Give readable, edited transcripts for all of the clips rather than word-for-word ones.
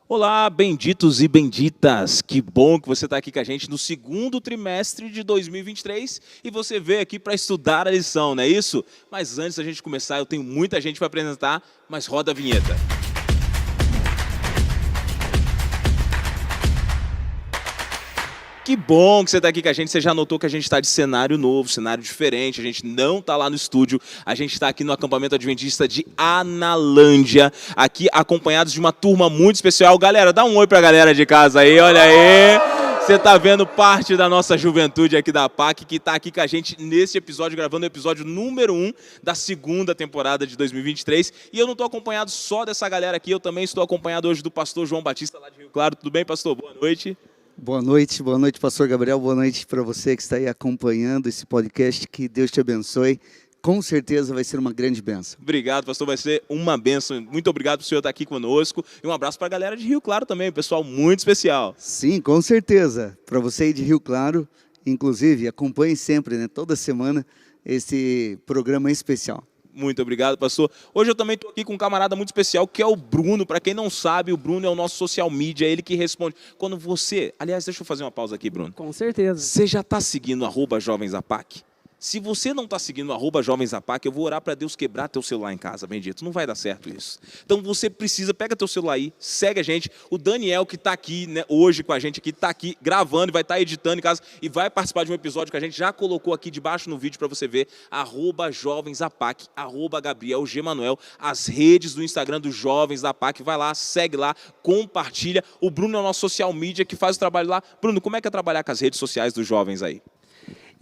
Olá, benditos e benditas! Que bom que você está aqui com a gente no segundo trimestre de 2023 e você veio aqui para estudar a lição, não é isso? Mas antes da gente começar, eu tenho muita gente para apresentar, mas roda a vinheta. Que bom que você está aqui com a gente. Você já notou que a gente está de cenário novo, cenário diferente. A gente não está lá no estúdio. A gente está aqui no acampamento adventista de Analândia, aqui acompanhados de uma turma muito especial. Galera, dá um oi para a galera de casa aí, olha aí. Você está vendo parte da nossa juventude aqui da PAC, que está aqui com a gente nesse episódio, gravando o episódio número 1 da segunda temporada de 2023. E eu não estou acompanhado só dessa galera aqui, eu também estou acompanhado hoje do pastor João Batista, lá de Rio Claro. Tudo bem, pastor? Boa noite. Boa noite, pastor Gabriel, boa noite para você que está aí acompanhando esse podcast, que Deus te abençoe, com certeza vai ser uma grande bênção. Obrigado, pastor, vai ser uma bênção, muito obrigado por o senhor estar aqui conosco, e um abraço para a galera de Rio Claro também, pessoal muito especial. Sim, com certeza, para você aí de Rio Claro, inclusive, acompanhe sempre, né, toda semana, esse programa especial. Muito obrigado, pastor. Hoje eu também estou aqui com um camarada muito especial, que é o Bruno. Para quem não sabe, o Bruno é o nosso social media, ele que responde. Quando você... Aliás, deixa eu fazer uma pausa aqui, Bruno. Com certeza. Você já está seguindo @jovensapac? Se você não está seguindo @jovensapac, eu vou orar para Deus quebrar teu celular em casa, bendito. Não vai dar certo isso. Então você precisa, pega teu celular aí, segue a gente. O Daniel, que está aqui, né, hoje com a gente aqui, está aqui gravando, vai estar editando em casa e vai participar de um episódio que a gente já colocou aqui debaixo no vídeo para você ver. @jovensapac, @GabrielGmanuel, as redes do Instagram dos Jovens da PAC. Vai lá, segue lá, compartilha. O Bruno é o nosso social media que faz o trabalho lá. Bruno, como é que é trabalhar com as redes sociais dos jovens aí?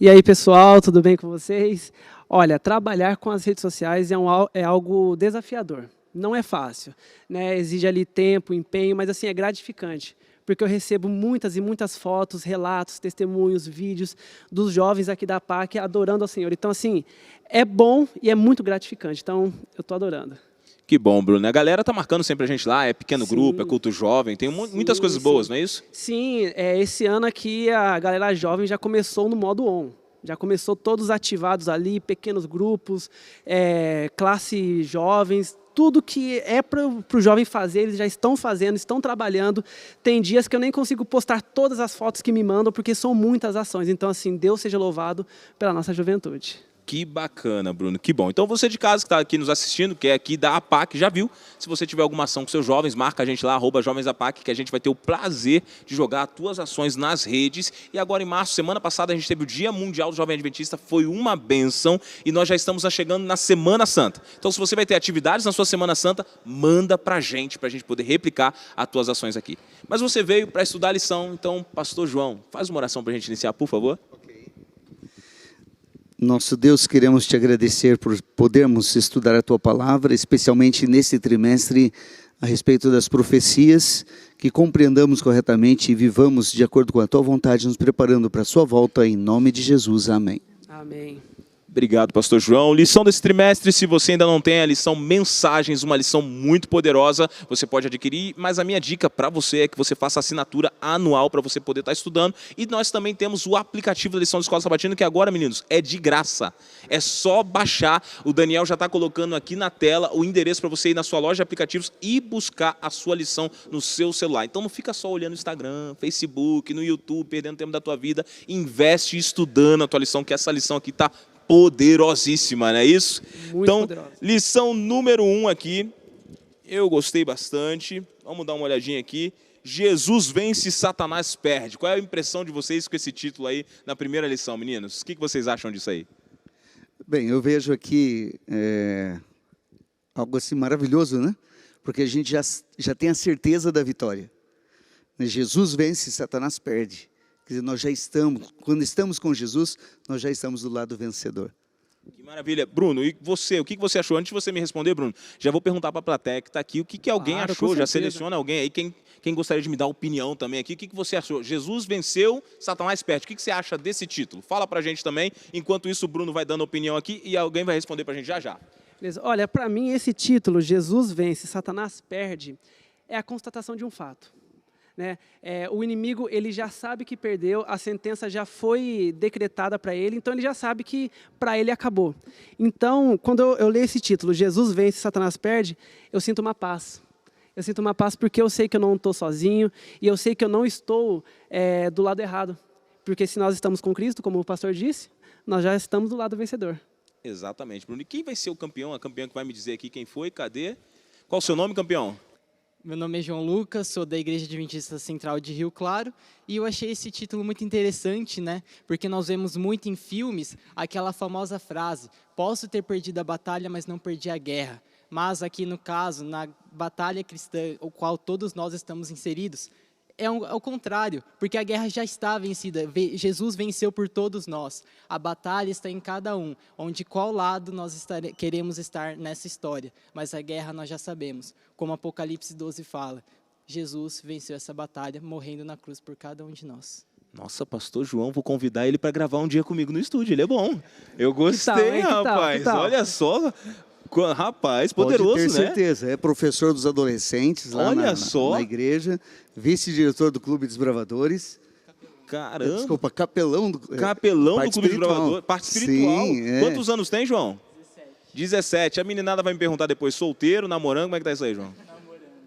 E aí, pessoal, tudo bem com vocês? Olha, trabalhar com as redes sociais é algo desafiador. Não é fácil, né? Exige ali tempo, empenho, mas assim, é gratificante. Porque eu recebo muitas e muitas fotos, relatos, testemunhos, vídeos dos jovens aqui da PAC adorando ao Senhor. Então, assim, é bom e é muito gratificante. Então, eu estou adorando. Que bom, Bruno. A galera tá marcando sempre a gente lá, é pequeno Sim. grupo, é culto jovem, tem muitas coisas boas, não é isso? Sim, esse ano aqui a galera jovem já começou no modo on. Já começou todos ativados ali, pequenos grupos, classe jovens, tudo que é para o jovem fazer, eles já estão fazendo, estão trabalhando. Tem dias que eu nem consigo postar todas as fotos que me mandam, porque são muitas ações. Então, assim, Deus seja louvado pela nossa juventude. Que bacana, Bruno, que bom. Então você de casa que está aqui nos assistindo, que é aqui da APAC, já viu? Se você tiver alguma ação com seus jovens, marca a gente lá, @jovensapac, que a gente vai ter o prazer de jogar as tuas ações nas redes. E agora em março, semana passada, a gente teve o Dia Mundial do Jovem Adventista, foi uma bênção, e nós já estamos chegando na Semana Santa. Então se você vai ter atividades na sua Semana Santa, manda pra gente poder replicar as tuas ações aqui. Mas você veio para estudar a lição, então, pastor João, faz uma oração para a gente iniciar, por favor. Nosso Deus, queremos te agradecer por podermos estudar a tua palavra, especialmente nesse trimestre, a respeito das profecias, que compreendamos corretamente e vivamos de acordo com a tua vontade, nos preparando para a sua volta, em nome de Jesus. Amém. Amém. Obrigado, pastor João. Lição desse trimestre, se você ainda não tem a lição Mensagens, uma lição muito poderosa, você pode adquirir, mas a minha dica para você é que você faça assinatura anual para você poder estar estudando. E nós também temos o aplicativo da lição da Escola Sabatina, que agora, meninos, é de graça. É só baixar. O Daniel já está colocando aqui na tela o endereço para você ir na sua loja de aplicativos e buscar a sua lição no seu celular. Então não fica só olhando no Instagram, Facebook, no YouTube, perdendo tempo da tua vida. Investe estudando a tua lição, que essa lição aqui está poderosíssima, não é isso? Muito então, poderosa. Lição número 1 aqui, eu gostei bastante, vamos dar uma olhadinha aqui. Jesus vence, Satanás perde. Qual é a impressão de vocês com esse título aí na primeira lição, meninos? O que vocês acham disso aí? Bem, eu vejo aqui algo assim maravilhoso, né? Porque a gente já tem a certeza da vitória. Jesus vence, Satanás perde. Quer dizer, nós já estamos, quando estamos com Jesus, nós já estamos do lado vencedor. Que maravilha. Bruno, e você, o que você achou? Antes de você me responder, Bruno, já vou perguntar para a plateia que está aqui, o que alguém achou? Já seleciona alguém aí, quem gostaria de me dar opinião também aqui, o que você achou? Jesus venceu, Satanás perde. O que você acha desse título? Fala para a gente também, enquanto isso o Bruno vai dando opinião aqui e alguém vai responder para a gente já já. Beleza. Olha, para mim esse título, Jesus vence, Satanás perde, é a constatação de um fato. Né? O inimigo ele já sabe que perdeu, a sentença já foi decretada para ele, então ele já sabe que para ele acabou. Então, quando eu leio esse título, Jesus vence, Satanás perde, eu sinto uma paz. Eu sinto uma paz porque eu sei que eu não estou sozinho e eu sei que eu não estou do lado errado. Porque se nós estamos com Cristo, como o pastor disse, nós já estamos do lado vencedor. Exatamente, Bruno. E quem vai ser o campeão? A campeã que vai me dizer aqui quem foi, cadê? Qual o seu nome, campeão? Meu nome é João Lucas, sou da Igreja Adventista Central de Rio Claro e eu achei esse título muito interessante, né? Porque nós vemos muito em filmes aquela famosa frase: posso ter perdido a batalha, mas não perdi a guerra. Mas aqui no caso, na batalha cristã, o qual todos nós estamos inseridos, é ao contrário, porque a guerra já está vencida. Jesus venceu por todos nós. A batalha está em cada um, onde qual lado nós queremos estar nessa história. Mas a guerra nós já sabemos. Como Apocalipse 12 fala, Jesus venceu essa batalha, morrendo na cruz por cada um de nós. Nossa, pastor João, vou convidar ele para gravar um dia comigo no estúdio, ele é bom. Eu gostei, rapaz, que tal? Olha só. Rapaz, poderoso, Pode ter né? certeza, é professor dos adolescentes lá na igreja, vice-diretor do Clube dos Bravadores. Caramba. Desculpa, capelão do Clube dos Bravadores, parte espiritual. Sim, é. Quantos anos tem, João? 17. A meninada vai me perguntar depois, solteiro, namorando, como é que tá isso aí, João?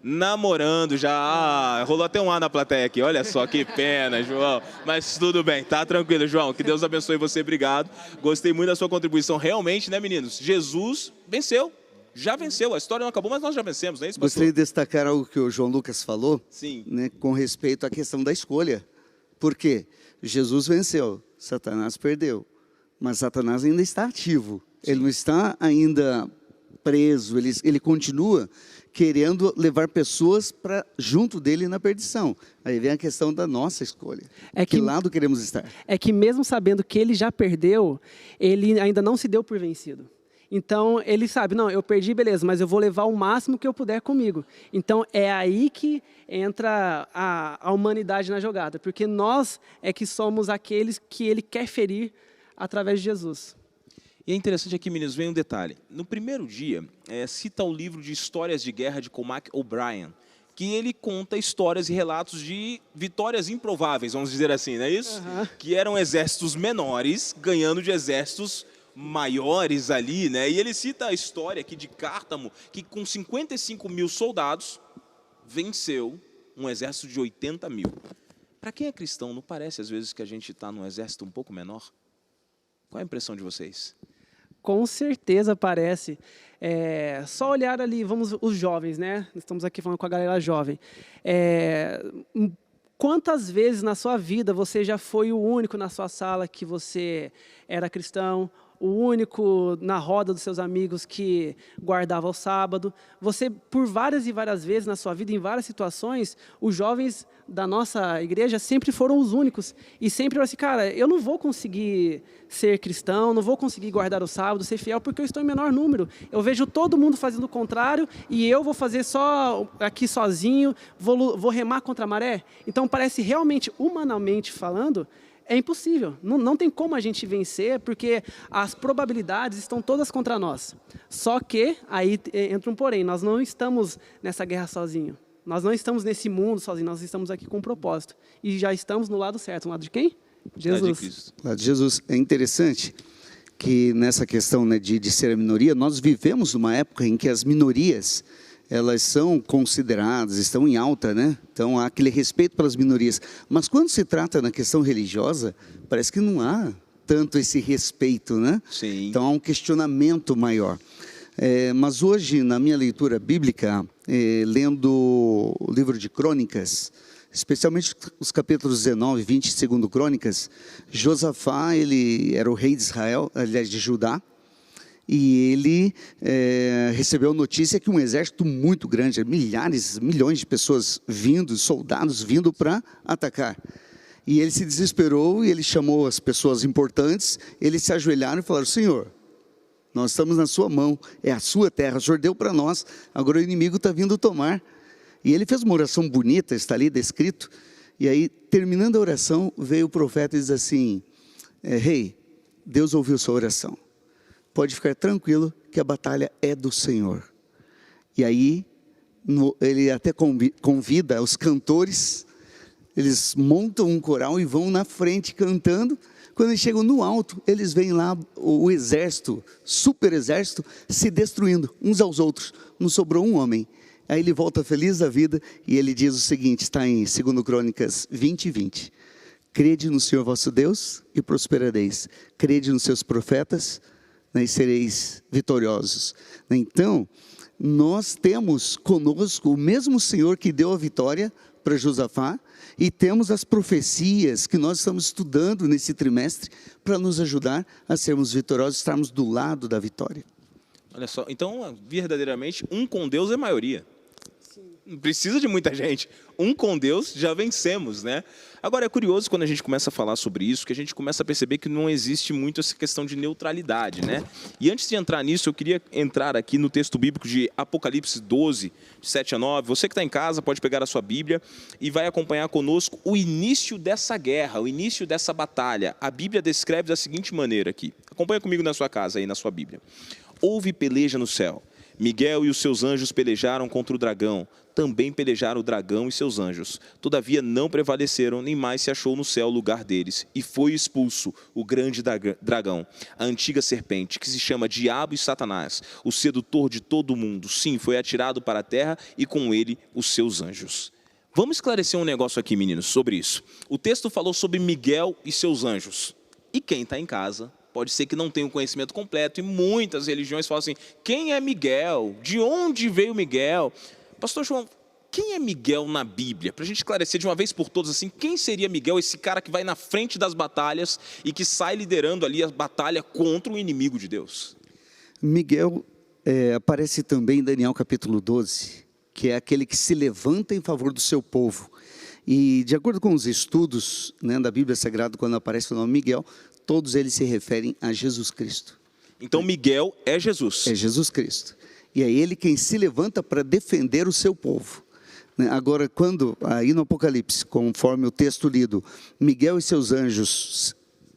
Namorando já. Rolou até um A na plateia aqui. Olha só que pena, João. Mas tudo bem, tá tranquilo, João. Que Deus abençoe você, obrigado. Gostei muito da sua contribuição. Realmente, né, meninos? Jesus venceu. Já venceu. A história não acabou, mas nós já vencemos, não é isso, pastor? Gostaria de destacar algo que o João Lucas falou, Sim. né, com respeito à questão da escolha. Por quê? Jesus venceu, Satanás perdeu. Mas Satanás ainda está ativo. Sim. Ele não está ainda preso, ele continua querendo levar pessoas para junto dele na perdição. Aí vem a questão da nossa escolha. Que lado queremos estar? É que mesmo sabendo que ele já perdeu, ele ainda não se deu por vencido. Então, ele sabe, não, eu perdi, beleza, mas eu vou levar o máximo que eu puder comigo. Então, é aí que entra a humanidade na jogada, porque nós é que somos aqueles que ele quer ferir através de Jesus. E é interessante aqui, meninos, vem um detalhe. No primeiro dia, cita o livro de Histórias de Guerra de Cormac O'Brien, que ele conta histórias e relatos de vitórias improváveis, vamos dizer assim, não é isso? Que eram exércitos menores ganhando de exércitos maiores ali, né? E ele cita a história aqui de Cártamo, que com 55 mil soldados, venceu um exército de 80 mil. Para quem é cristão, não parece às vezes que a gente está num exército um pouco menor? Qual é a impressão de vocês? Com certeza parece. Só olhar ali, os jovens, né? Estamos aqui falando com a galera jovem. Quantas vezes na sua vida você já foi o único na sua sala que você era cristão, o único na roda dos seus amigos que guardava o sábado? Você, por várias e várias vezes na sua vida, em várias situações, os jovens da nossa igreja sempre foram os únicos. E sempre falaram assim, cara, eu não vou conseguir ser cristão, não vou conseguir guardar o sábado, ser fiel, porque eu estou em menor número. Eu vejo todo mundo fazendo o contrário e eu vou fazer só aqui sozinho, vou remar contra a maré. Então parece realmente, humanamente falando, é impossível. Não tem como a gente vencer, porque as probabilidades estão todas contra nós. Só que, aí entra um porém, nós não estamos nessa guerra sozinhos. Nós não estamos nesse mundo sozinhos, nós estamos aqui com um propósito. E já estamos no lado certo. No lado de quem? Jesus. No lado de Jesus. É interessante que nessa questão, né, de ser a minoria, nós vivemos numa época em que as minorias, elas são consideradas, estão em alta, né? Então há aquele respeito pelas minorias. Mas quando se trata na questão religiosa, parece que não há tanto esse respeito, né? Sim. Então há um questionamento maior. Mas hoje, na minha leitura bíblica, lendo o livro de Crônicas, especialmente os capítulos 19 e 20 de 2 Crônicas, Josafá, ele era o rei de Israel, aliás, de Judá, e ele recebeu notícia que um exército muito grande, milhões de pessoas vindo, soldados vindo para atacar. E ele se desesperou e ele chamou as pessoas importantes, eles se ajoelharam e falaram, Senhor, nós estamos na sua mão, é a sua terra, o Senhor deu para nós, agora o inimigo está vindo tomar. E ele fez uma oração bonita, está ali descrito, e aí, terminando a oração, veio o profeta e diz assim, rei, Deus ouviu sua oração, pode ficar tranquilo que a batalha é do Senhor. E aí, ele até convida os cantores, eles montam um coral e vão na frente cantando. Quando eles chegam no alto, eles veem lá o exército, super exército, se destruindo uns aos outros. Não sobrou um homem. Aí ele volta feliz da vida e ele diz o seguinte, está em 2 Crônicas 20:20. Crede no Senhor vosso Deus e prosperareis. Crede nos seus profetas, né, e sereis vitoriosos. Então, nós temos conosco o mesmo Senhor que deu a vitória para Josafá, e temos as profecias que nós estamos estudando nesse trimestre para nos ajudar a sermos vitoriosos, estarmos do lado da vitória. Olha só, então, verdadeiramente, um com Deus é maioria. Não precisa de muita gente. Um com Deus já vencemos, né? Agora, é curioso quando a gente começa a falar sobre isso, que a gente começa a perceber que não existe muito essa questão de neutralidade, né? E antes de entrar nisso, eu queria entrar aqui no texto bíblico de Apocalipse 12, de 7 a 9. Você que está em casa pode pegar a sua Bíblia e vai acompanhar conosco o início dessa guerra, o início dessa batalha. A Bíblia descreve da seguinte maneira aqui. Acompanha comigo na sua casa, aí na sua Bíblia. Houve peleja no céu. Miguel e os seus anjos pelejaram contra o dragão. Também pelejaram o dragão e seus anjos. Todavia não prevaleceram, nem mais se achou no céu o lugar deles. E foi expulso o grande dragão, a antiga serpente, que se chama Diabo e Satanás, o sedutor de todo o mundo. Sim, foi atirado para a terra e com ele os seus anjos. Vamos esclarecer um negócio aqui, meninos, sobre isso. O texto falou sobre Miguel e seus anjos. E quem está em casa pode ser que não tenha o conhecimento completo, e muitas religiões falam assim, quem é Miguel? De onde veio Miguel? Pastor João, quem é Miguel na Bíblia? Para a gente esclarecer de uma vez por todas, assim, quem seria Miguel, esse cara que vai na frente das batalhas e que sai liderando ali a batalha contra o inimigo de Deus? Miguel aparece também em Daniel capítulo 12, que é aquele que se levanta em favor do seu povo. E de acordo com os estudos, né, da Bíblia Sagrada, quando aparece o nome Miguel, todos eles se referem a Jesus Cristo. Então Miguel é Jesus. É Jesus Cristo. E é ele quem se levanta para defender o seu povo. Agora, quando, aí no Apocalipse, conforme o texto lido, Miguel e seus anjos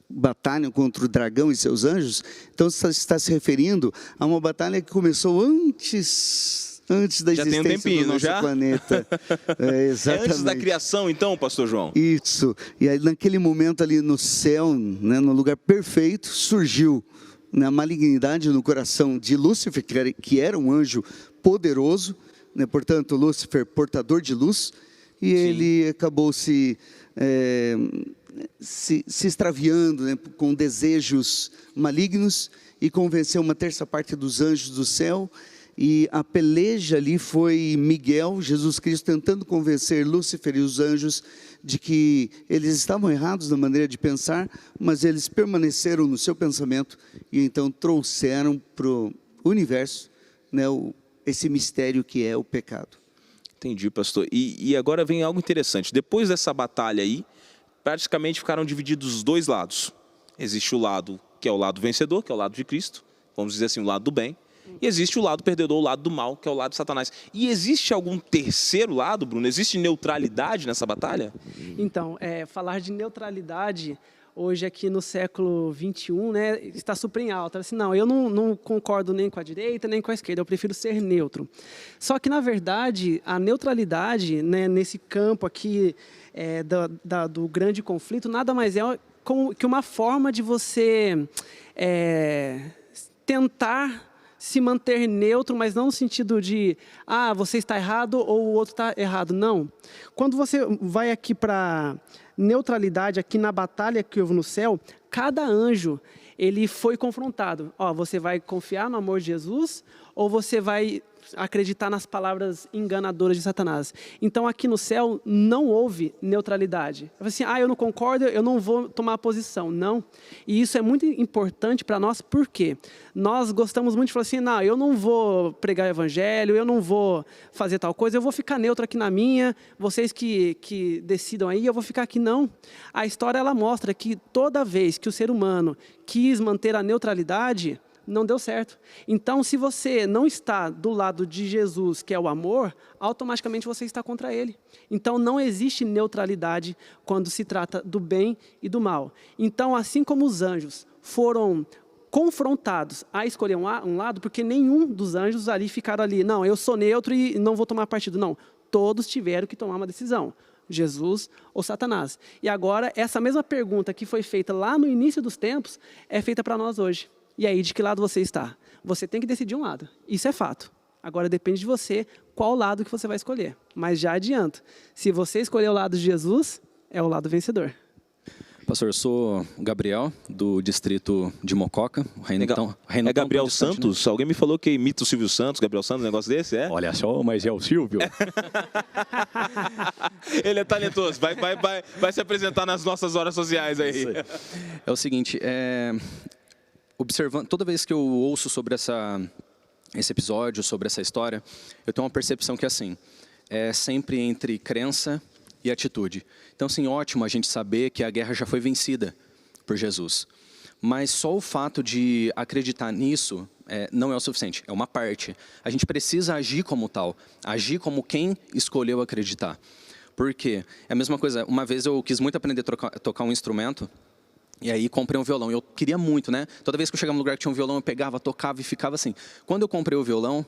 batalham contra o dragão e seus anjos, então está se referindo a uma batalha que começou antes da já tem um existência tempinho, do nosso já? planeta. É Exatamente. antes da criação, então, pastor João? Isso. E aí, naquele momento ali no céu, né, no lugar perfeito, surgiu na malignidade no coração de Lúcifer, que era um anjo poderoso, né, portanto, Lúcifer, portador de luz, e Sim. ele acabou se extraviando, né, com desejos malignos, e convenceu uma terça parte dos anjos do céu. E a peleja ali foi Miguel, Jesus Cristo, tentando convencer Lúcifer e os anjos de que eles estavam errados na maneira de pensar, mas eles permaneceram no seu pensamento e então trouxeram para o universo, né, esse mistério que é o pecado. Entendi, pastor. E agora vem algo interessante. Depois dessa batalha aí, praticamente ficaram divididos os dois lados. Existe o lado que é o lado vencedor, que é o lado de Cristo, vamos dizer assim, o lado do bem. E existe o lado perdedor, o lado do mal, que é o lado de Satanás. E existe algum terceiro lado, Bruno? Existe neutralidade nessa batalha? Então, falar de neutralidade, hoje aqui no século XXI, né, está super em alta. Assim, não, eu não concordo nem com a direita, nem com a esquerda, eu prefiro ser neutro. Só que, na verdade, a neutralidade, né, nesse campo aqui do grande conflito, nada mais é que uma forma de você tentar se manter neutro, mas não no sentido de, você está errado ou o outro está errado. Não. Quando você vai aqui para neutralidade, aqui na batalha que houve no céu, cada anjo, ele foi confrontado. Você vai confiar no amor de Jesus ou você vai acreditar nas palavras enganadoras de Satanás? Então, aqui no céu, não houve neutralidade. Eu falei assim, eu não concordo, eu não vou tomar posição. Não. E isso é muito importante para nós, porque nós gostamos muito de falar assim, não, eu não vou pregar o evangelho, eu não vou fazer tal coisa, eu vou ficar neutro aqui na minha, vocês que decidam aí, eu vou ficar aqui. Não. A história, ela mostra que toda vez que o ser humano quis manter a neutralidade, não deu certo. Então, se você não está do lado de Jesus, que é o amor, automaticamente você está contra ele. Então, não existe neutralidade quando se trata do bem e do mal. Então, assim como os anjos foram confrontados a escolher um lado, porque nenhum dos anjos ali ficaram ali, não, eu sou neutro e não vou tomar partido. Não, todos tiveram que tomar uma decisão. Jesus ou Satanás. E agora, essa mesma pergunta que foi feita lá no início dos tempos, é feita para nós hoje. E aí, de que lado você está? Você tem que decidir um lado. Isso é fato. Agora depende de você qual lado que você vai escolher. Mas já adianto, se você escolher o lado de Jesus, é o lado vencedor. Pastor, eu sou o Gabriel, do distrito de Mococa. É Gabriel Santos? Alguém me falou que imita o Silvio Santos, Gabriel Santos, um negócio desse, é? Olha só, mas é o Silvio. Ele é talentoso, vai se apresentar nas nossas horas sociais aí. É o seguinte, observando, toda vez que eu ouço sobre esse episódio, sobre essa história, eu tenho uma percepção que assim, é sempre entre crença e atitude. Então, assim, ótimo a gente saber que a guerra já foi vencida por Jesus. Mas só o fato de acreditar nisso não é o suficiente, é uma parte. A gente precisa agir como tal, agir como quem escolheu acreditar. Por quê? É a mesma coisa, uma vez eu quis muito aprender a tocar um instrumento, e aí comprei um violão. Eu queria muito, né? Toda vez que eu chegava num lugar que tinha um violão, eu pegava, tocava e ficava assim. Quando eu comprei o violão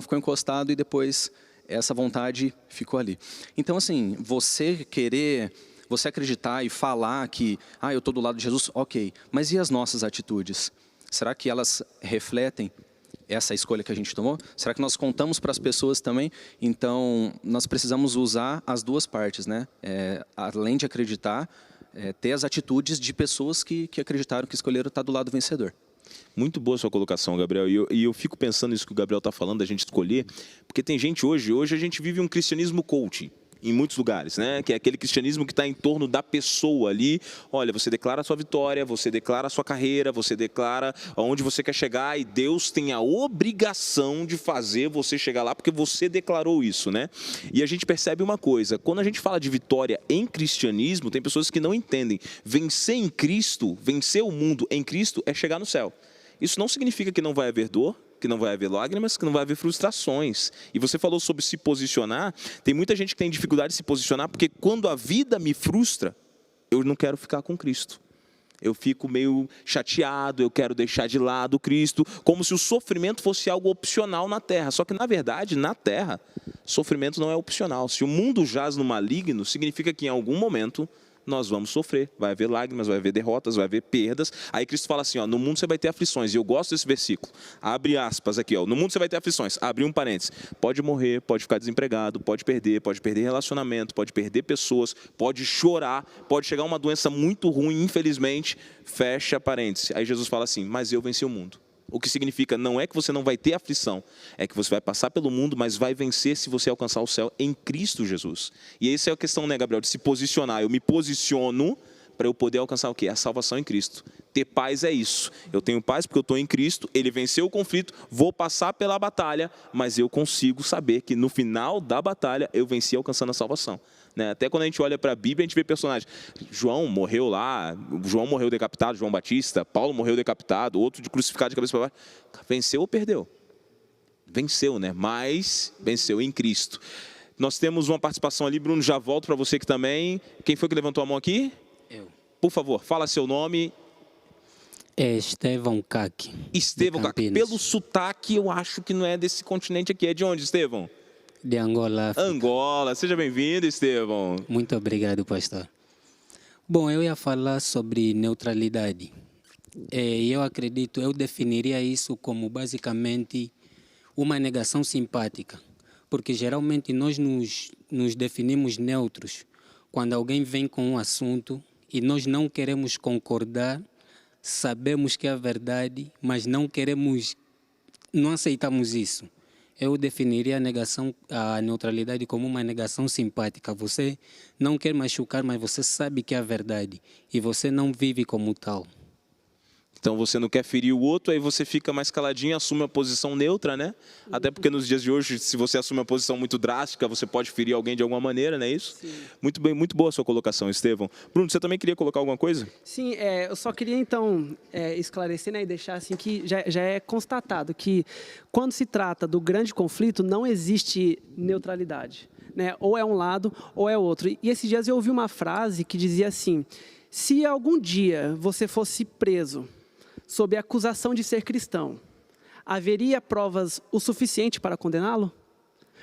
ficou encostado e depois essa vontade ficou ali. Então, assim, você acreditar e falar que, eu estou do lado de Jesus, ok. Mas e as nossas atitudes? Será que elas refletem essa escolha que a gente tomou? Será que nós contamos para as pessoas também? Então, nós precisamos usar as duas partes, né? Além de acreditar, ter as atitudes de pessoas que acreditaram, que escolheram estar do lado vencedor. Muito boa a sua colocação, Gabriel. E eu fico pensando nisso que o Gabriel está falando, da gente escolher, porque tem gente hoje a gente vive um cristianismo coaching. Em muitos lugares, né? Que é aquele cristianismo que está em torno da pessoa ali. Olha, você declara a sua vitória, você declara a sua carreira, você declara aonde você quer chegar e Deus tem a obrigação de fazer você chegar lá porque você declarou isso, né? E a gente percebe uma coisa, quando a gente fala de vitória em cristianismo, tem pessoas que não entendem. Vencer em Cristo, vencer o mundo em Cristo é chegar no céu. Isso não significa que não vai haver dor, que não vai haver lágrimas, que não vai haver frustrações. E você falou sobre se posicionar. Tem muita gente que tem dificuldade de se posicionar porque quando a vida me frustra, eu não quero ficar com Cristo. Eu fico meio chateado, eu quero deixar de lado Cristo, como se o sofrimento fosse algo opcional na terra. Só que, na verdade, na terra, sofrimento não é opcional. Se o mundo jaz no maligno, significa que em algum momento nós vamos sofrer, vai haver lágrimas, vai haver derrotas, vai haver perdas. Aí Cristo fala assim, no mundo você vai ter aflições, e eu gosto desse versículo, abre aspas aqui, no mundo você vai ter aflições, abre um parênteses, pode morrer, pode ficar desempregado, pode perder relacionamento, pode perder pessoas, pode chorar, pode chegar uma doença muito ruim, infelizmente, fecha parênteses. Aí Jesus fala assim, mas eu venci o mundo. O que significa, não é que você não vai ter aflição, é que você vai passar pelo mundo, mas vai vencer se você alcançar o céu em Cristo Jesus. E essa é a questão, né, Gabriel, de se posicionar. Eu me posiciono para eu poder alcançar o quê? A salvação em Cristo. Ter paz é isso. Eu tenho paz porque eu estou em Cristo, Ele venceu o conflito, vou passar pela batalha, mas eu consigo saber que no final da batalha eu venci alcançando a salvação. Né? Até quando a gente olha para a Bíblia, a gente vê personagens. João morreu lá, João morreu decapitado, João Batista, Paulo morreu decapitado, outro de crucificado de cabeça para baixo. Venceu ou perdeu? Venceu, né? Mas venceu em Cristo. Nós temos uma participação ali, Bruno, já volto para você que também. Quem foi que levantou a mão aqui? Eu. Por favor, fala seu nome. É Estevão Caque. Estevão Caque. Pelo sotaque, eu acho que não é desse continente aqui. É de onde, Estevão? De Angola, África. Angola. Seja bem-vindo, Estevão. Muito obrigado, pastor. Bom, eu ia falar sobre neutralidade. Eu definiria isso como basicamente uma negação simpática. Porque geralmente nós nos definimos neutros quando alguém vem com um assunto e nós não queremos concordar, sabemos que é a verdade, mas não aceitamos isso. Eu definiria a neutralidade como uma negação simpática. Você não quer machucar, mas você sabe que é a verdade. E você não vive como tal. Então você não quer ferir o outro, aí você fica mais caladinho, assume uma posição neutra, né? Até porque nos dias de hoje, se você assume uma posição muito drástica, você pode ferir alguém de alguma maneira, não é isso? Sim. Muito bem, muito boa a sua colocação, Estevão. Bruno, você também queria colocar alguma coisa? Sim, eu só queria então esclarecer, né, e deixar assim que já é constatado que quando se trata do grande conflito não existe neutralidade, né? Ou é um lado ou é outro. E esses dias eu ouvi uma frase que dizia assim: se algum dia você fosse preso sob a acusação de ser cristão, haveria provas o suficiente para condená-lo?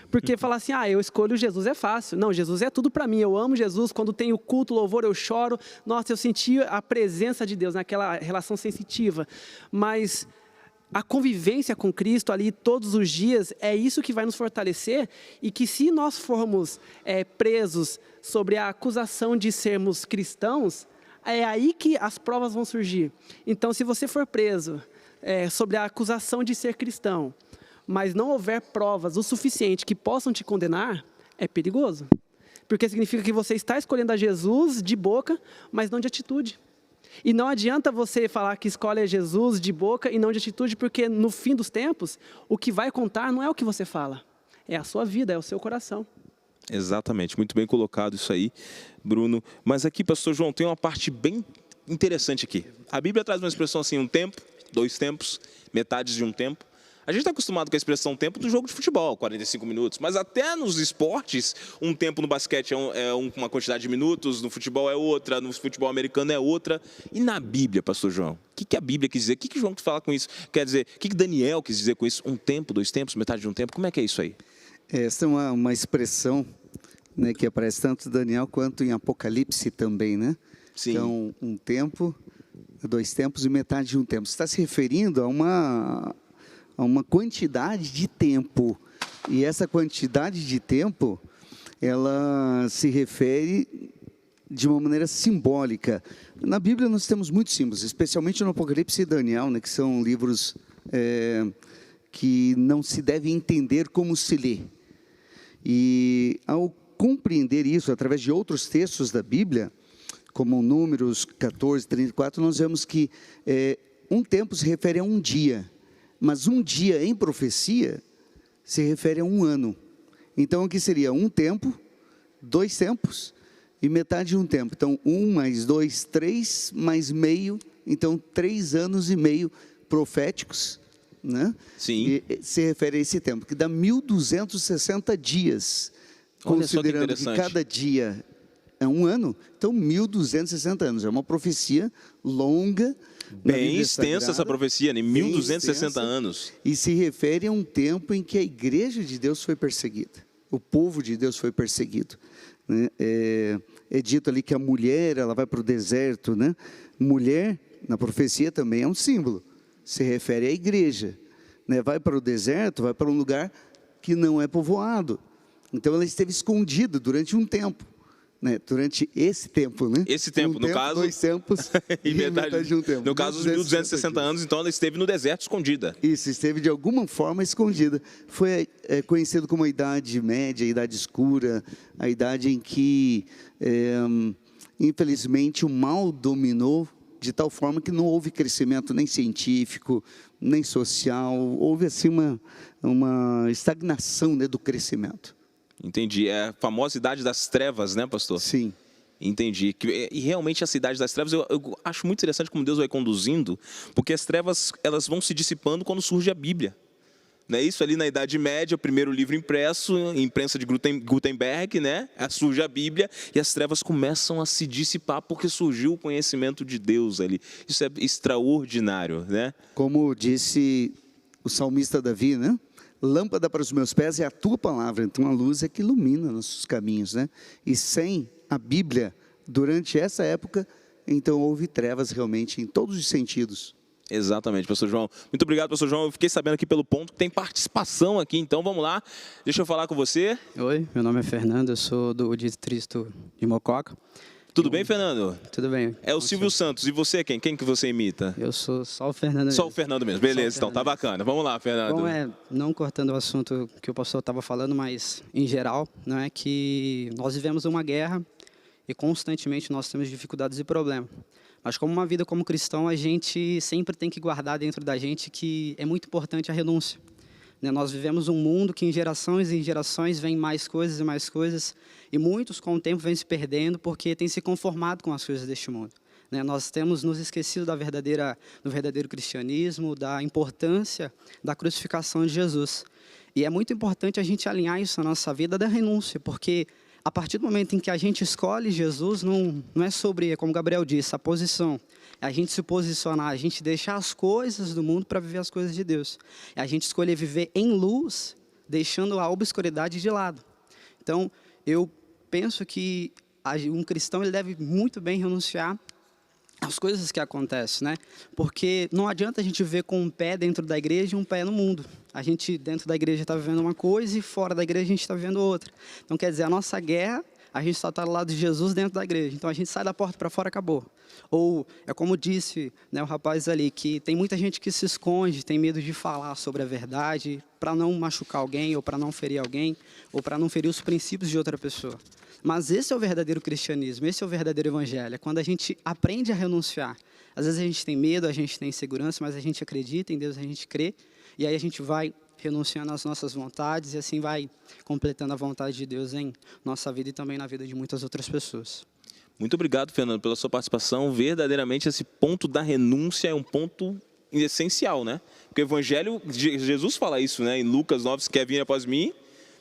Porque falar assim, eu escolho Jesus é fácil. Não, Jesus é tudo para mim, eu amo Jesus, quando tenho culto, louvor, eu choro. Nossa, eu senti a presença de Deus naquela relação sensitiva. Mas a convivência com Cristo ali todos os dias, é isso que vai nos fortalecer, e que se nós formos presos sobre a acusação de sermos cristãos, é aí que as provas vão surgir. Então, se você for preso sobre a acusação de ser cristão, mas não houver provas o suficiente que possam te condenar, é perigoso. Porque significa que você está escolhendo a Jesus de boca, mas não de atitude. E não adianta você falar que escolhe a Jesus de boca e não de atitude, porque no fim dos tempos, o que vai contar não é o que você fala, é a sua vida, é o seu coração. Exatamente, muito bem colocado isso aí, Bruno. Mas aqui, pastor João, tem uma parte bem interessante aqui. A Bíblia traz uma expressão assim, um tempo, 2 tempos, metades de um tempo. A gente está acostumado com a expressão tempo do jogo de futebol, 45 minutos. Mas até nos esportes, um tempo no basquete uma quantidade de minutos, no futebol é outra, no futebol americano é outra. E na Bíblia, pastor João, o que a Bíblia quis dizer? O que João quis falar com isso? Quer dizer, o que Daniel quis dizer com isso? Um tempo, 2 tempos, metade de um tempo? Como é que é isso aí? Essa é uma expressão, né, que aparece tanto em Daniel quanto em Apocalipse também, né? Sim. Então, um tempo, 2 tempos e metade de um tempo. Você está se referindo a uma quantidade de tempo. E essa quantidade de tempo, ela se refere de uma maneira simbólica. Na Bíblia nós temos muitos símbolos, especialmente no Apocalipse e Daniel, né, que são livros que não se deve entender como se lê. E ao compreender isso através de outros textos da Bíblia, como Números 14, 34, nós vemos que um tempo se refere a um dia, mas um dia em profecia se refere a um ano. Então aqui seria um tempo, 2 tempos e metade de um tempo. Então 1 mais 2, 3 mais meio, então 3 anos e meio proféticos, né? Sim. E se refere a esse tempo, que dá 1.260 dias, Olha só que considerando que interessante. cada dia é um ano, então 1.260 anos, é uma profecia longa, na Bem Bíblia extensa Sagrada, essa profecia, né? bem 1.260 extensa, anos. e se refere a um tempo em que a igreja de Deus foi perseguida, o povo de Deus foi perseguido, né? É dito ali que a mulher, ela vai para o deserto, né? Mulher, na profecia também é um símbolo, se refere à igreja, né? Vai para o deserto, vai para um lugar que não é povoado, então ela esteve escondida durante um tempo, né? Durante esse tempo, né? Esse tempo, no caso, 2 tempos e e metade de um tempo. No caso, os 1.260 anos, então ela esteve no deserto escondida. Isso, esteve de alguma forma escondida. Foi conhecido como a Idade Média, a Idade Escura, a idade em que, infelizmente, o mal dominou de tal forma que não houve crescimento nem científico, nem social. Houve, assim, uma estagnação, né, do crescimento. Entendi. É a famosa idade das trevas, né, pastor? Sim. Entendi. E realmente a cidade das trevas, eu acho muito interessante como Deus vai conduzindo, porque as trevas, elas vão se dissipando quando surge a Bíblia. Não é isso? Ali na Idade Média, o primeiro livro impresso, imprensa de Gutenberg, né? Surge a Bíblia e as trevas começam a se dissipar porque surgiu o conhecimento de Deus ali. Isso é extraordinário, né? Como disse o salmista Davi, né? Lâmpada para os meus pés é a tua palavra, então a luz é que ilumina nossos caminhos, né? E sem a Bíblia, durante essa época, então houve trevas realmente em todos os sentidos. Exatamente, pastor João. Muito obrigado, pastor João. Eu fiquei sabendo aqui pelo ponto que tem participação aqui, então vamos lá. Deixa eu falar com você. Oi, meu nome é Fernando, eu sou do distrito de Mococa. Tudo bem, Fernando? Tudo bem? É o Silvio Santos. E você, quem? Quem que você imita? Eu sou só o Fernando. Só o mesmo. Fernando mesmo. Beleza, então tá Fernando. bacana. Vamos lá, Fernando. Bom, não cortando o assunto que o pastor estava falando, mas em geral, não é que nós vivemos uma guerra e constantemente nós temos dificuldades e problemas. Mas como uma vida como cristão, a gente sempre tem que guardar dentro da gente que é muito importante a renúncia. Né? Nós vivemos um mundo que em gerações vem mais coisas e mais coisas, e muitos com o tempo vêm se perdendo porque têm se conformado com as coisas deste mundo. Né? Nós temos nos esquecido do verdadeiro cristianismo, da importância da crucificação de Jesus. E é muito importante a gente alinhar isso na nossa vida da renúncia, porque a partir do momento em que a gente escolhe Jesus, não é sobre, como Gabriel disse, a posição. É a gente se posicionar, a gente deixar as coisas do mundo para viver as coisas de Deus. É a gente escolher viver em luz, deixando a obscuridade de lado. Então, eu penso que um cristão ele deve muito bem renunciar as coisas que acontecem, né? Porque não adianta a gente ver com um pé dentro da igreja e um pé no mundo. A gente dentro da igreja está vivendo uma coisa e fora da igreja a gente está vivendo outra. Então, quer dizer, a nossa guerra, a gente só está do lado de Jesus dentro da igreja. Então, a gente sai da porta para fora, acabou. Ou, é como disse, né, o rapaz ali, que tem muita gente que se esconde, tem medo de falar sobre a verdade, para não machucar alguém, ou para não ferir alguém, ou para não ferir os princípios de outra pessoa. Mas esse é o verdadeiro cristianismo, esse é o verdadeiro evangelho, é quando a gente aprende a renunciar. Às vezes a gente tem medo, a gente tem insegurança, mas a gente acredita em Deus, a gente crê, e aí a gente vai renunciando às nossas vontades e assim vai completando a vontade de Deus em nossa vida e também na vida de muitas outras pessoas. Muito obrigado, Fernando, pela sua participação. Verdadeiramente, esse ponto da renúncia é um ponto essencial, né? Porque o Evangelho, Jesus fala isso, né? Em Lucas 9, se quer vir após mim,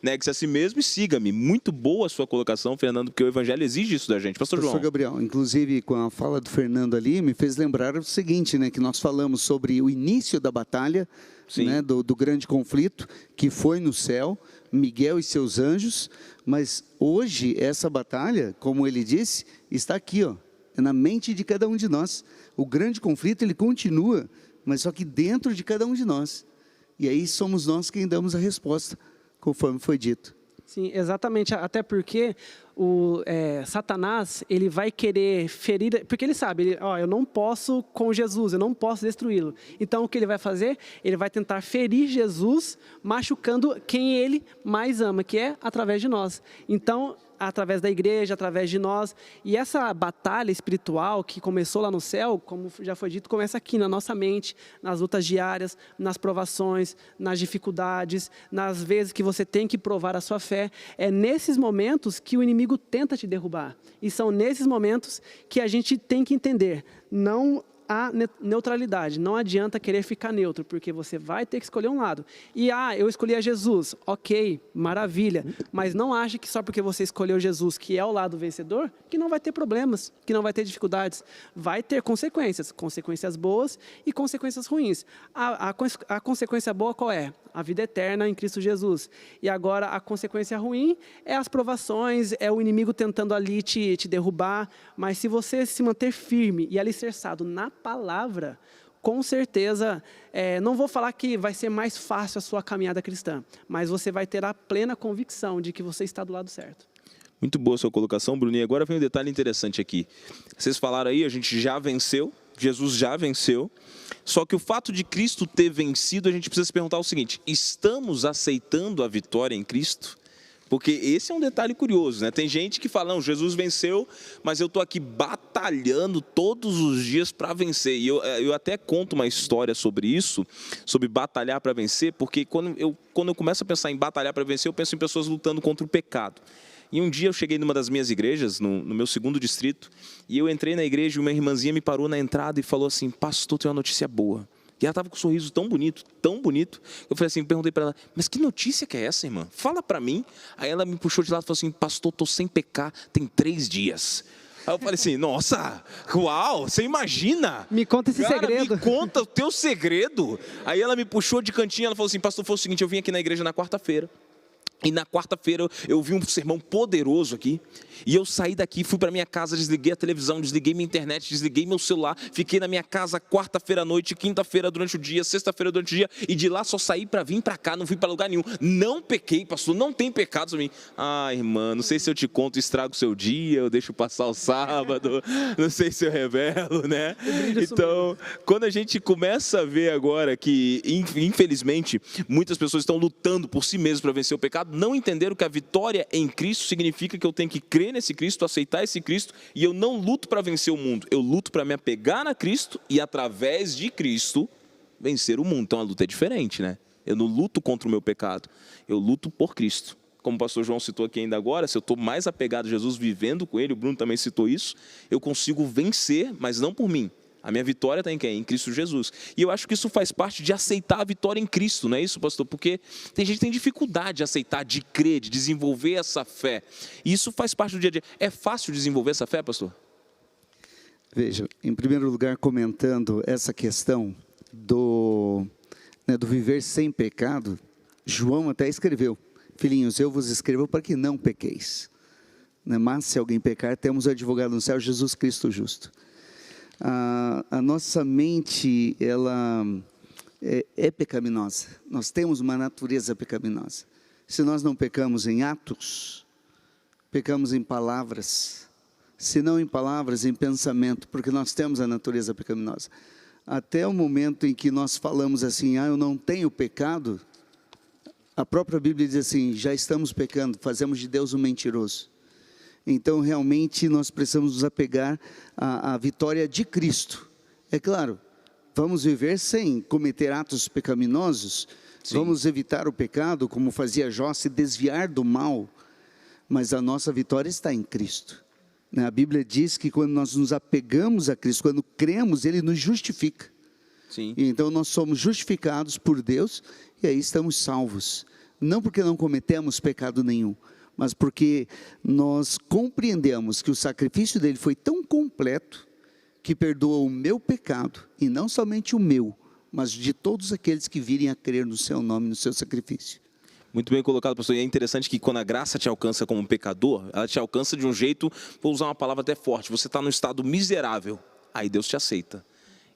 negue-se a si mesmo e siga-me. Muito boa a sua colocação, Fernando, porque o Evangelho exige isso da gente. Pastor João. Pastor Gabriel, inclusive com a fala do Fernando ali, me fez lembrar o seguinte, né? Que nós falamos sobre o início da batalha, né, do grande conflito, que foi no céu, Miguel e seus anjos, mas hoje essa batalha, como ele disse, está aqui, ó, é na mente de cada um de nós. O grande conflito, ele continua, mas só que dentro de cada um de nós. E aí somos nós quem damos a resposta, conforme foi dito. Sim, exatamente, até porque Satanás, ele vai querer ferir, porque ele sabe, eu não posso com Jesus, eu não posso destruí-lo. Então, o que ele vai fazer? Ele vai tentar ferir Jesus, machucando quem ele mais ama, que é através de nós. Então, através da igreja, através de nós. E essa batalha espiritual que começou lá no céu, como já foi dito, começa aqui na nossa mente, nas lutas diárias, nas provações, nas dificuldades, nas vezes que você tem que provar a sua fé. É nesses momentos que o inimigo tenta te derrubar. E são nesses momentos que a gente tem que entender, não há neutralidade, não adianta querer ficar neutro, porque você vai ter que escolher um lado. E eu escolhi a Jesus, ok, maravilha, mas não ache que só porque você escolheu Jesus, que é o lado vencedor, que não vai ter problemas, que não vai ter dificuldades. Vai ter consequências, consequências boas e consequências ruins. A consequência boa qual é? A vida eterna em Cristo Jesus. E agora a consequência ruim é as provações, é o inimigo tentando ali te derrubar, mas se você se manter firme e alicerçado na palavra, com certeza, não vou falar que vai ser mais fácil a sua caminhada cristã, mas você vai ter a plena convicção de que você está do lado certo. Muito boa a sua colocação, Bruninho. Agora vem um detalhe interessante aqui. Vocês falaram aí, a gente já venceu, Jesus já venceu, só que o fato de Cristo ter vencido, a gente precisa se perguntar o seguinte: estamos aceitando a vitória em Cristo? Porque esse é um detalhe curioso, né? Tem gente que fala, não, Jesus venceu, mas eu estou aqui batalhando todos os dias para vencer. E eu até conto uma história sobre isso, sobre batalhar para vencer, porque quando eu começo a pensar em batalhar para vencer, eu penso em pessoas lutando contra o pecado. E um dia eu cheguei numa das minhas igrejas, no meu 2º distrito, e eu entrei na igreja e uma irmãzinha me parou na entrada e falou assim: pastor, tem uma notícia boa. E ela estava com um sorriso tão bonito, tão bonito. Eu falei assim, perguntei para ela, mas que notícia que é essa, irmã? Fala para mim. Aí ela me puxou de lado e falou assim: pastor, estou sem pecar, tem 3 dias. Aí eu falei assim, nossa, uau, você imagina? Me conta esse segredo. Me conta o teu segredo. Aí ela me puxou de cantinho, ela falou assim: pastor, foi o seguinte, eu vim aqui na igreja na quarta-feira. E na quarta-feira eu vi um sermão poderoso aqui. E eu saí daqui, fui para minha casa, desliguei a televisão, desliguei minha internet, desliguei meu celular. Fiquei na minha casa quarta-feira à noite, quinta-feira durante o dia, sexta-feira durante o dia. E de lá só saí para vir para cá, não fui para lugar nenhum. Não pequei, pastor, não tem pecado sobre mim. Irmã, não sei se eu te conto, estrago o seu dia, eu deixo passar o sábado. Não sei se eu revelo, né? Então, quando a gente começa a ver agora que, infelizmente, muitas pessoas estão lutando por si mesmas para vencer o pecado, não entenderam que a vitória em Cristo significa que eu tenho que crer nesse Cristo, aceitar esse Cristo, e eu não luto para vencer o mundo, eu luto para me apegar na Cristo e através de Cristo vencer o mundo. Então a luta é diferente, né? Eu não luto contra o meu pecado, eu luto por Cristo. Como o pastor João citou aqui ainda agora, se eu estou mais apegado a Jesus, vivendo com Ele, o Bruno também citou isso, eu consigo vencer, mas não por mim. A minha vitória está em quem? Em Cristo Jesus. E eu acho que isso faz parte de aceitar a vitória em Cristo, não é isso, pastor? Porque tem gente que tem dificuldade de aceitar, de crer, de desenvolver essa fé. E isso faz parte do dia a dia. É fácil desenvolver essa fé, pastor? Veja, em primeiro lugar, comentando essa questão do viver sem pecado, João até escreveu: filhinhos, eu vos escrevo para que não pequeis. Mas se alguém pecar, temos o advogado no céu, Jesus Cristo justo. A nossa mente, ela é pecaminosa. Nós temos uma natureza pecaminosa. Se nós não pecamos em atos, pecamos em palavras. Se não em palavras, em pensamento, porque nós temos a natureza pecaminosa. Até o momento em que nós falamos assim, eu não tenho pecado, a própria Bíblia diz assim, já estamos pecando, fazemos de Deus um mentiroso. Então, realmente, nós precisamos nos apegar à vitória de Cristo. É claro, vamos viver sem cometer atos pecaminosos, sim, vamos evitar o pecado, como fazia Jó, se desviar do mal, mas a nossa vitória está em Cristo. A Bíblia diz que quando nós nos apegamos a Cristo, quando cremos, Ele nos justifica. Sim. E então nós somos justificados por Deus e aí estamos salvos. Não porque não cometemos pecado nenhum, mas porque nós compreendemos que o sacrifício dele foi tão completo que perdoa o meu pecado, e não somente o meu, mas de todos aqueles que virem a crer no seu nome, no seu sacrifício. Muito bem colocado, pastor. E é interessante que quando a graça te alcança como um pecador, ela te alcança de um jeito, vou usar uma palavra até forte, você está num estado miserável, aí Deus te aceita,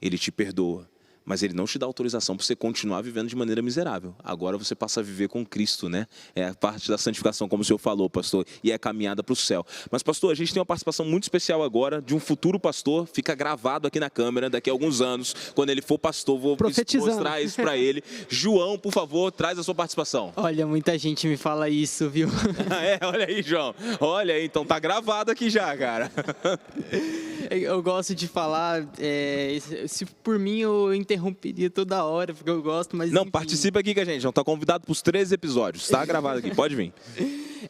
Ele te perdoa. Mas Ele não te dá autorização para você continuar vivendo de maneira miserável. Agora você passa a viver com Cristo, né? É a parte da santificação, como o senhor falou, pastor, e é a caminhada para o céu. Mas, pastor, a gente tem uma participação muito especial agora de um futuro pastor, fica gravado aqui na câmera, daqui a alguns anos, quando ele for pastor, vou mostrar isso para ele. João, por favor, traz a sua participação. Olha, muita gente me fala isso, viu? Olha aí, João. Olha aí, então tá gravado aqui já, cara. Eu gosto de falar, se por mim eu interromperia toda hora, porque eu gosto, mas não, enfim. Participa aqui com a gente, João, tá convidado para os 13 episódios, tá gravado aqui, pode vir.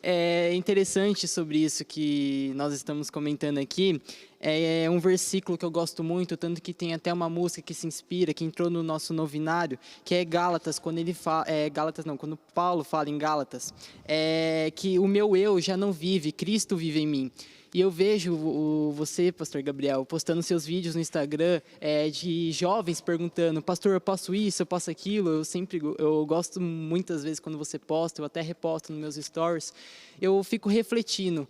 É interessante sobre isso que nós estamos comentando aqui, é um versículo que eu gosto muito, tanto que tem até uma música que se inspira, que entrou no nosso novinário, que é Gálatas, quando ele fala, quando Paulo fala em Gálatas, que o meu eu já não vive, Cristo vive em mim. E eu vejo você, pastor Gabriel, postando seus vídeos no Instagram de jovens perguntando, pastor, eu posso isso, eu posso aquilo. Eu gosto muitas vezes quando você posta, eu até reposto nos meus stories. Eu fico refletindo,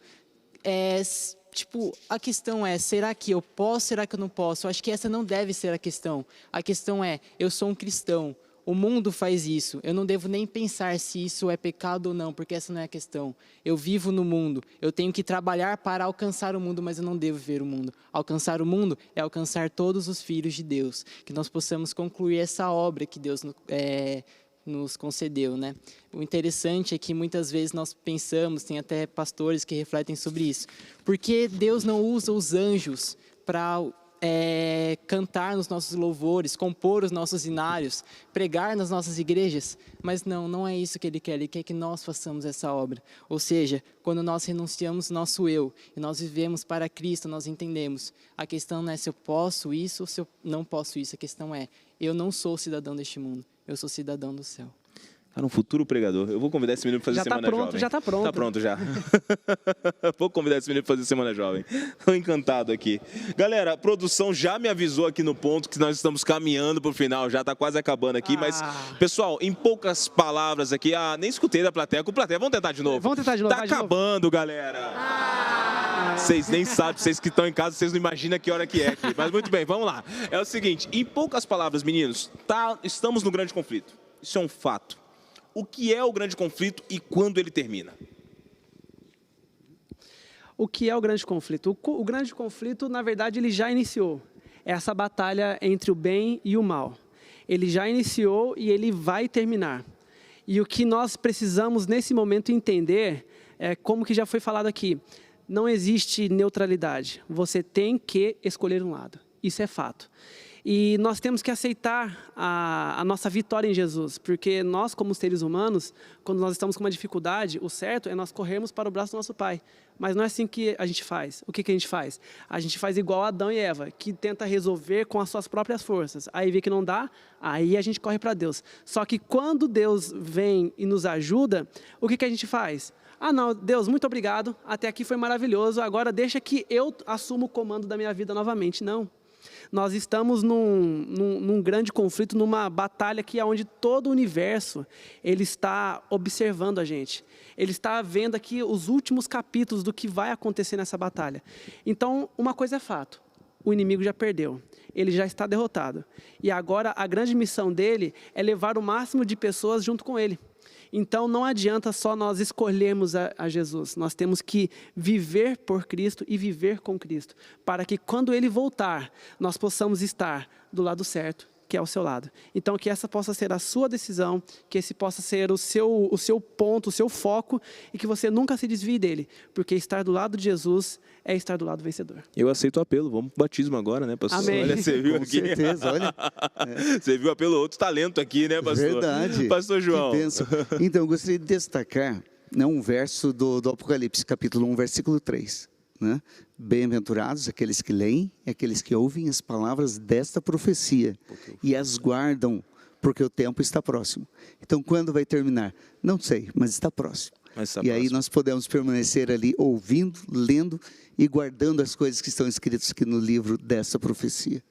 a questão é, será que eu posso, será que eu não posso? Eu acho que essa não deve ser a questão. A questão é, eu sou um cristão. O mundo faz isso, eu não devo nem pensar se isso é pecado ou não, porque essa não é a questão. Eu vivo no mundo, eu tenho que trabalhar para alcançar o mundo, mas eu não devo ver o mundo. Alcançar o mundo é alcançar todos os filhos de Deus, que nós possamos concluir essa obra que Deus nos concedeu, né? O interessante é que muitas vezes nós pensamos, tem até pastores que refletem sobre isso, porque Deus não usa os anjos para cantar nos nossos louvores, compor os nossos hinários, pregar nas nossas igrejas, mas não é isso que Ele quer que nós façamos essa obra. Ou seja, quando nós renunciamos nosso eu e nós vivemos para Cristo, nós entendemos, a questão não é se eu posso isso ou se eu não posso isso, a questão é, eu não sou cidadão deste mundo, eu sou cidadão do céu. Cara, um futuro pregador. Eu vou convidar esse menino para fazer Semana Jovem. Já tá pronto. Tá pronto já. Vou convidar esse menino para fazer Semana Jovem. Estou encantado aqui. Galera, a produção já me avisou aqui no ponto que nós estamos caminhando para o final, já está quase acabando aqui. Mas, pessoal, em poucas palavras aqui, nem escutei da plateia. Com plateia, vamos tentar de novo. Vamos tentar de novo. Tá acabando, galera. Vocês nem sabem, vocês que estão em casa, vocês não imaginam que hora que é aqui. Mas muito bem, vamos lá. É o seguinte, em poucas palavras, meninos, estamos no grande conflito. Isso é um fato. O que é o grande conflito e quando ele termina? O que é o grande conflito? O grande conflito, na verdade, ele já iniciou. É essa batalha entre o bem e o mal. Ele já iniciou e ele vai terminar. E o que nós precisamos, nesse momento, entender, como que já foi falado aqui, não existe neutralidade. Você tem que escolher um lado. Isso é fato. E nós temos que aceitar a nossa vitória em Jesus, porque nós, como seres humanos, quando nós estamos com uma dificuldade, o certo é nós corrermos para o braço do nosso Pai. Mas não é assim que a gente faz. O que a gente faz? A gente faz igual Adão e Eva, que tenta resolver com as suas próprias forças. Aí vê que não dá, aí a gente corre para Deus. Só que quando Deus vem e nos ajuda, o que a gente faz? Não, Deus, muito obrigado, até aqui foi maravilhoso, agora deixa que eu assuma o comando da minha vida novamente. Não. Nós estamos num grande conflito, numa batalha que é onde todo o universo ele está observando a gente. Ele está vendo aqui os últimos capítulos do que vai acontecer nessa batalha. Então, uma coisa é fato. o inimigo já perdeu. Ele já está derrotado. E agora a grande missão dele é levar o máximo de pessoas junto com ele. Então não adianta só nós escolhermos a Jesus. Nós temos que viver por Cristo e viver com Cristo. Para que quando Ele voltar, nós possamos estar do lado certo, que é ao seu lado. Então que essa possa ser a sua decisão, que esse possa ser o seu ponto, o seu foco, e que você nunca se desvie dele. Porque estar do lado de Jesus é estar do lado vencedor. Eu aceito o apelo, vamos pro batismo agora, né, pastor? Amém. Olha, você viu Com aqui. certeza, olha. Você viu o apelo, outro talento aqui, né, pastor? Verdade. Pastor João. Que bênção. Então, eu gostaria de destacar, né, um verso do Apocalipse, capítulo 1, versículo 3. Né? Bem-aventurados aqueles que leem e aqueles que ouvem as palavras desta profecia e as guardam, porque o tempo está próximo. Então, quando vai terminar? Não sei, mas está próximo. E aí nós podemos permanecer ali ouvindo, lendo e guardando as coisas que estão escritas aqui no livro dessa profecia.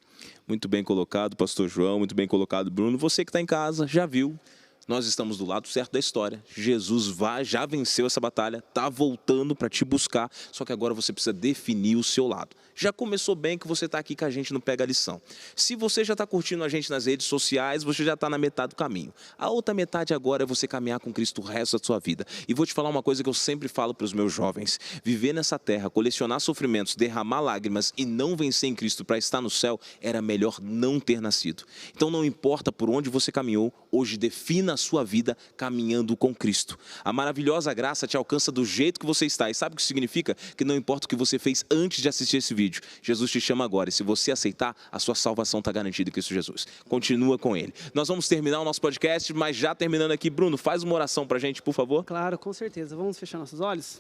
Muito bem colocado, pastor João, muito bem colocado, Bruno. Você que está em casa, já viu. Nós estamos do lado certo da história. Jesus já venceu essa batalha, está voltando para te buscar, só que agora você precisa definir o seu lado. Já começou bem que você está aqui com a gente no Pega a Lição. Se você já está curtindo a gente nas redes sociais, você já está na metade do caminho. A outra metade agora é você caminhar com Cristo o resto da sua vida. E vou te falar uma coisa que eu sempre falo para os meus jovens. Viver nessa terra, colecionar sofrimentos, derramar lágrimas e não vencer em Cristo para estar no céu, era melhor não ter nascido. Então não importa por onde você caminhou, hoje defina a sua vida caminhando com Cristo. A maravilhosa graça te alcança do jeito que você está. E sabe o que significa? Que não importa o que você fez antes de assistir esse vídeo, Jesus te chama agora. E se você aceitar, a sua salvação está garantida em Cristo Jesus. Continua com Ele. Nós vamos terminar o nosso podcast, mas já terminando aqui, Bruno, faz uma oração para a gente, por favor. Claro, com certeza. Vamos fechar nossos olhos?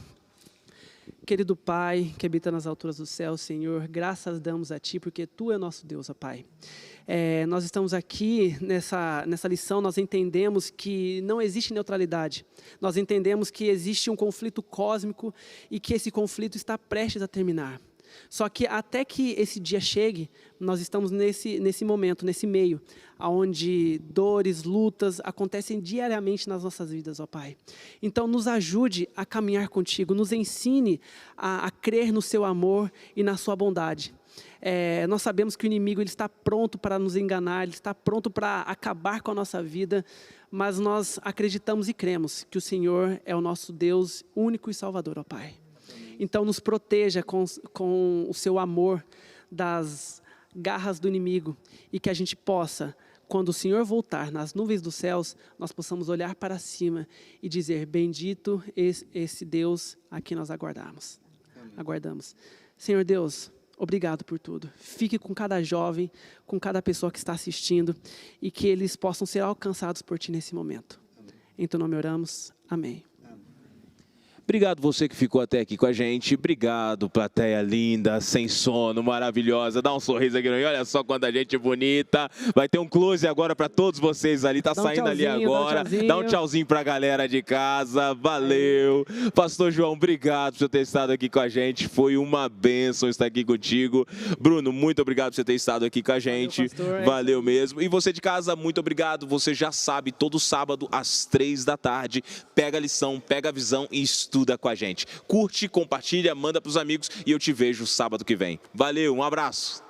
Querido Pai, que habita nas alturas do céu, Senhor, graças damos a Ti, porque Tu é nosso Deus, ó Pai. Nós estamos aqui nessa lição, nós entendemos que não existe neutralidade. Nós entendemos que existe um conflito cósmico e que esse conflito está prestes a terminar. Só que até que esse dia chegue, nós estamos nesse momento, nesse meio, onde dores, lutas acontecem diariamente nas nossas vidas, ó Pai. Então, nos ajude a caminhar contigo, nos ensine a crer no Seu amor e na Sua bondade. Nós sabemos que o inimigo ele está pronto para nos enganar, ele está pronto para acabar com a nossa vida, mas nós acreditamos e cremos que o Senhor é o nosso Deus único e Salvador, ó Pai. Então, nos proteja com o Seu amor das garras do inimigo e que a gente possa, quando o Senhor voltar nas nuvens dos céus, nós possamos olhar para cima e dizer, bendito esse Deus a quem nós aguardamos. Senhor Deus, obrigado por tudo. Fique com cada jovem, com cada pessoa que está assistindo e que eles possam ser alcançados por Ti nesse momento. Em Teu nome oramos. Amém. Obrigado você que ficou até aqui com a gente. Obrigado, plateia linda, sem sono, maravilhosa. Dá um sorriso aqui, olha só quanta gente bonita. Vai ter um close agora para todos vocês ali. Tá saindo ali agora. Dá um tchauzinho pra galera de casa. Valeu. Pastor João, obrigado por você ter estado aqui com a gente. Foi uma bênção estar aqui contigo. Bruno, muito obrigado por você ter estado aqui com a gente. Valeu mesmo. E você de casa, muito obrigado. Você já sabe, todo sábado às 3 da tarde, pega a lição, pega a visão e estuda com a gente. Curte, compartilha, manda para os amigos e eu te vejo sábado que vem. Valeu, um abraço.